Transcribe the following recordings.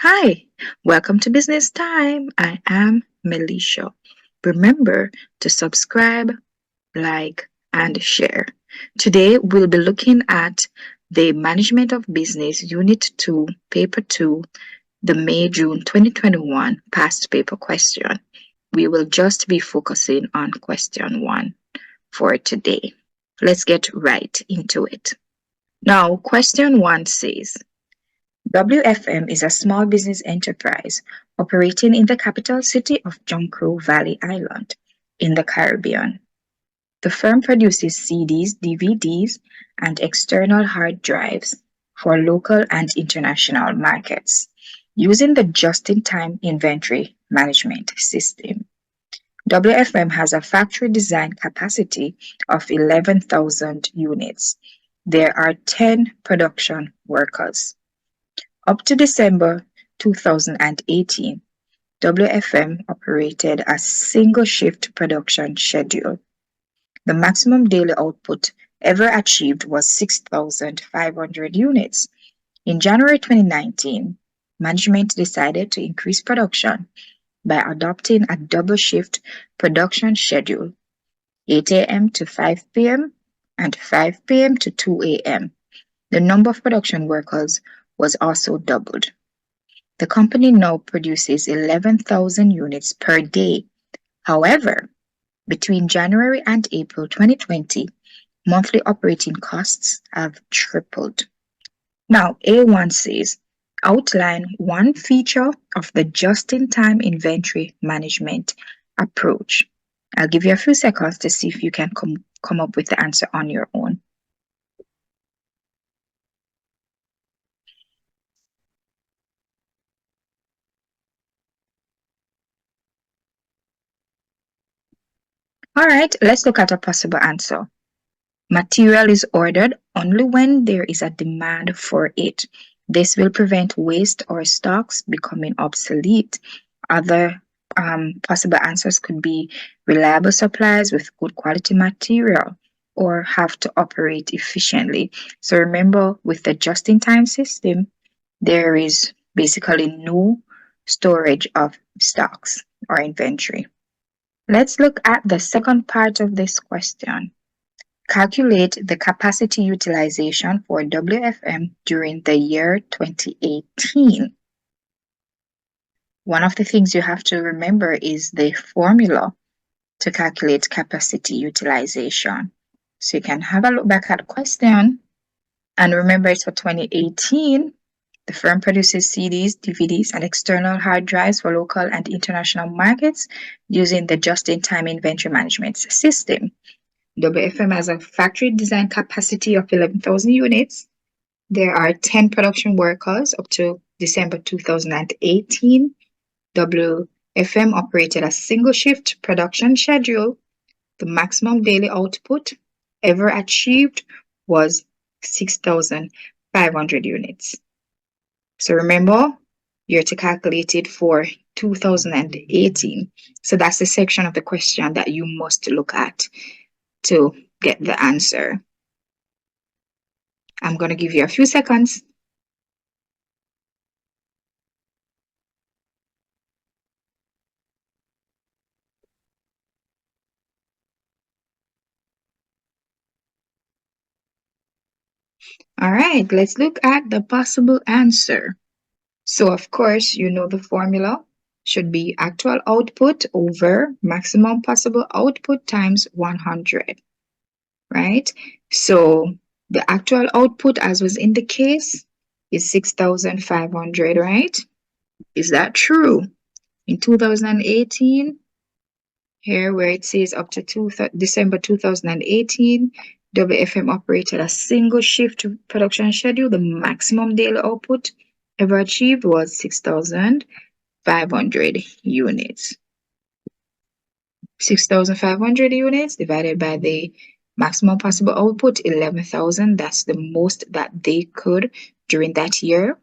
Hi, welcome to Business Time. I am Melisha. Remember to subscribe, like, and share. Today we'll be looking at the Management of Business Unit 2, Paper 2, the May-June 2021 past paper question. We will just be focusing on question 1 for today. Let's get right into it. Now, question 1 says, WFM is a small business enterprise operating in the capital city of Jonquil Valley Island in the Caribbean. The firm produces CDs, DVDs, and external hard drives for local and international markets using the just-in-time inventory management system. WFM has a factory design capacity of 11,000 units. There are 10 production workers. Up to December 2018, WFM operated a single-shift production schedule. The maximum daily output ever achieved was 6,500 units. In January 2019, management decided to increase production by adopting a double-shift production schedule, 8 a.m. to 5 p.m. and 5 p.m. to 2 a.m. The number of production workers was also doubled. The company now produces 11,000 units per day. However, between January and April 2020, monthly operating costs have tripled. Now, A1 says, outline one feature of the just-in-time inventory management approach. I'll give you a few seconds to see if you can come up with the answer on your own. All right, let's look at a possible answer. Material is ordered only when there is a demand for it. This will prevent waste or stocks becoming obsolete. Other possible answers could be reliable supplies with good quality material or have to operate efficiently. So remember, with the just-in-time system, there is basically no storage of stocks or inventory. Let's look at the second part of this question. Calculate the capacity utilization for WFM during the year 2018. One of the things you have to remember is the formula to calculate capacity utilization. So you can have a look back at the question and remember it's for 2018. The firm produces CDs, DVDs, and external hard drives for local and international markets using the just-in-time inventory management system. WFM has a factory design capacity of 11,000 units. There are 10 production workers up to December 2018. WFM operated a single-shift production schedule. The maximum daily output ever achieved was 6,500 units. So remember, you're to calculate it for 2018. So that's the section of the question that you must look at to get the answer. I'm going to give you a few seconds. All right, let's look at the possible answer. So, of course, you know the formula should be actual output over maximum possible output times 100, right? So, the actual output, as was in the case, is 6,500, right? Is that true? In 2018, here where it says up to December 2018, WFM operated a single shift production schedule. The maximum daily output ever achieved was 6,500 units. 6,500 units divided by the maximum possible output, 11,000. That's the most that they could during that year,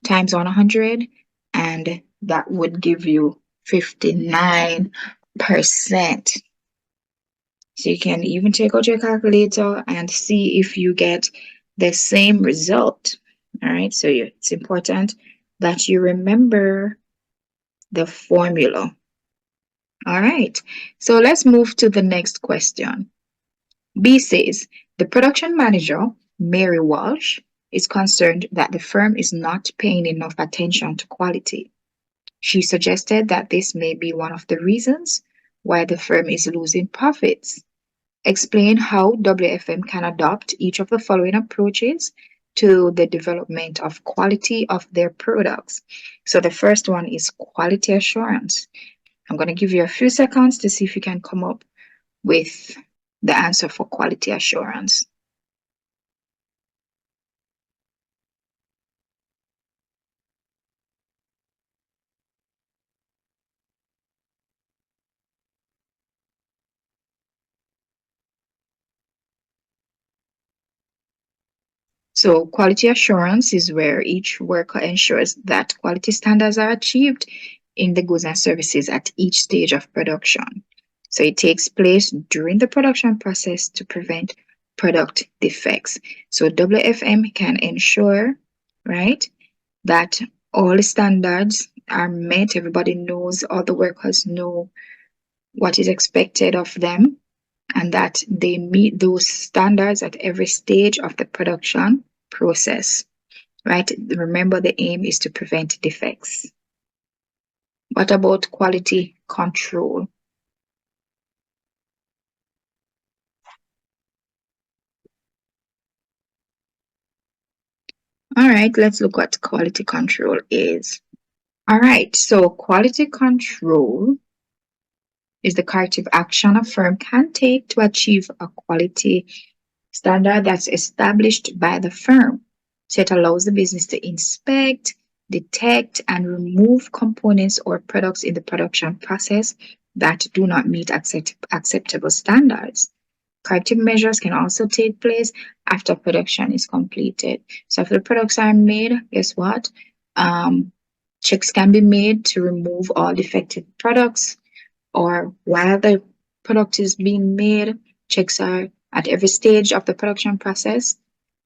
times 100, and that would give you 59%. So you can even take out your calculator and see if you get the same result. All right, so it's important that you remember the formula. All right, so let's move to the next question. B says, the production manager, Mary Walsh, is concerned that the firm is not paying enough attention to quality. She suggested that this may be one of the reasons why the firm is losing profits. Explain how WFM can adopt each of the following approaches to the development of quality of their products. So the first one is quality assurance. I'm going to give you a few seconds to see if you can come up with the answer for quality assurance. So, quality assurance is where each worker ensures that quality standards are achieved in the goods and services at each stage of production. So, it takes place during the production process to prevent product defects. So, WFM can ensure, right, that all the standards are met. Everybody knows, all the workers know what is expected of them, and that they meet those standards at every stage of the production process, right? Remember, the aim is to prevent defects. What about quality control? All right, let's look what quality control is. All right, so quality control is the corrective action a firm can take to achieve a quality standard that's established by the firm. So it allows the business to inspect, detect, and remove components or products in the production process that do not meet acceptable standards. Corrective measures can also take place after production is completed. So if the products are made, guess what? Um, Checks can be made to remove all defective products, or while the product is being made, checks are at every stage of the production process.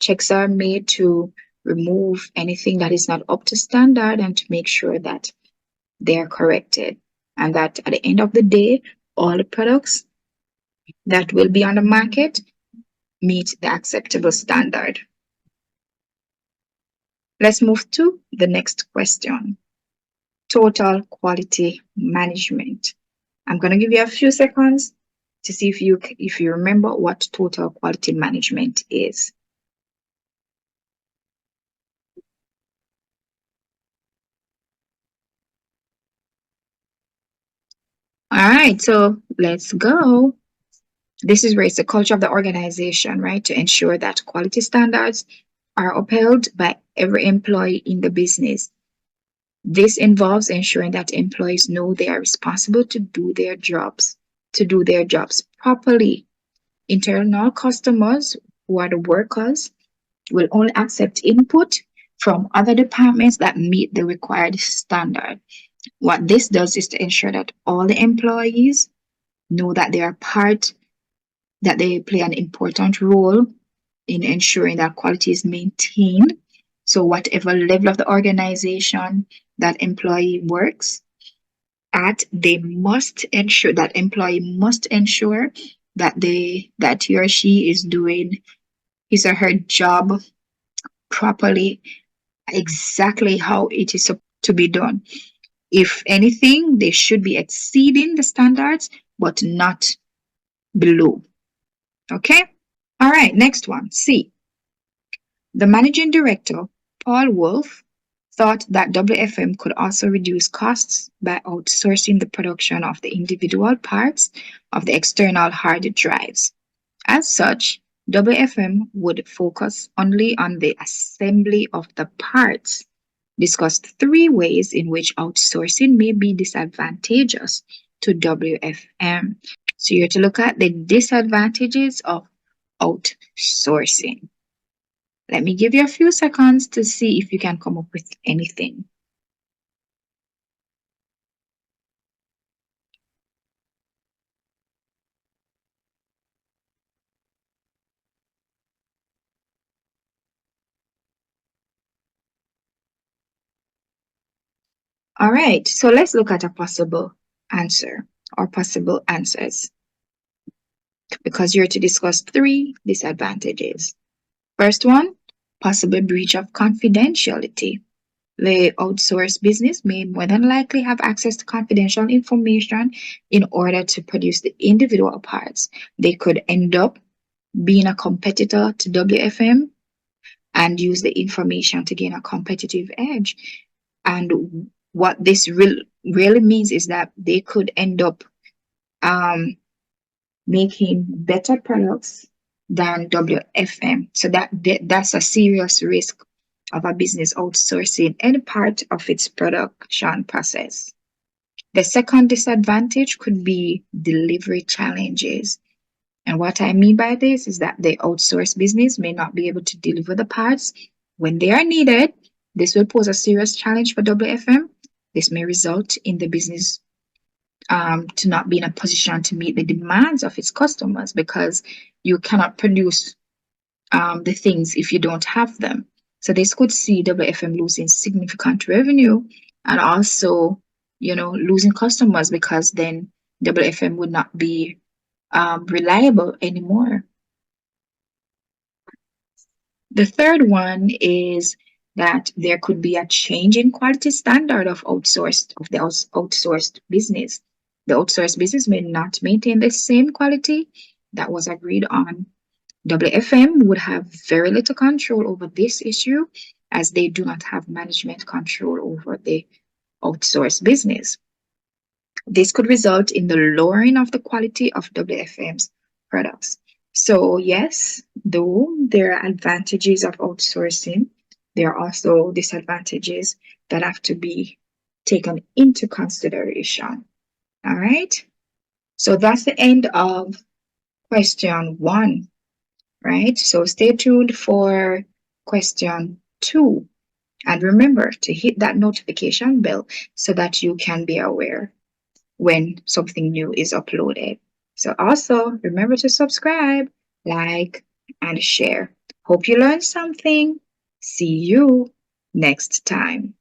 Checks are made to remove anything that is not up to standard and to make sure that they are corrected. And that at the end of the day, all the products that will be on the market meet the acceptable standard. Let's move to the next question. Total quality management. I'm going to give you a few seconds to see if you remember what total quality management is. All right, so let's go. This is where it's the culture of the organization, right? To ensure that quality standards are upheld by every employee in the business. This involves ensuring that employees know they are responsible to do their jobs properly. Internal customers, who are the workers, will only accept input from other departments that meet the required standard. What this does is to ensure that all the employees know that that they play an important role in ensuring that quality is maintained. So whatever level of the organization that employee works at, they must ensure that employee must ensure that he or she is doing his or her job properly, exactly how it is to be done. If anything, they should be exceeding the standards, but not below. Okay? All right, next one. C. The managing director, Paul Wolf, thought that WFM could also reduce costs by outsourcing the production of the individual parts of the external hard drives. As such, WFM would focus only on the assembly of the parts. Discussed three ways in which outsourcing may be disadvantageous to WFM. So you're to look at the disadvantages of outsourcing. Let me give you a few seconds to see if you can come up with anything. All right, so let's look at a possible answer or possible answers because you're to discuss three disadvantages. First one, possible breach of confidentiality. The outsourced business may more than likely have access to confidential information in order to produce the individual parts. They could end up being a competitor to WFM and use the information to gain a competitive edge. And what this really means is that they could end up um, making better products than WFM. So that's a serious risk of a business outsourcing any part of its production process. The second disadvantage could be delivery challenges. And what I mean by this is that the outsourced business may not be able to deliver the parts when they are needed. This will pose a serious challenge for WFM. This may result in the business to not be in a position to meet the demands of its customers because you cannot produce the things if you don't have them. So this could see WFM losing significant revenue and also, losing customers because then WFM would not be reliable anymore. The third one is that there could be a change in quality standard of the outsourced business. The outsourced business may not maintain the same quality that was agreed on. WFM would have very little control over this issue as they do not have management control over the outsourced business. This could result in the lowering of the quality of WFM's products. So, yes, though there are advantages of outsourcing, there are also disadvantages that have to be taken into consideration. All right. So, that's the end of question one, right? So, stay tuned for question two. And remember to hit that notification bell so that you can be aware when something new is uploaded. So also remember to subscribe, like, and share. Hope you learned something. See you next time.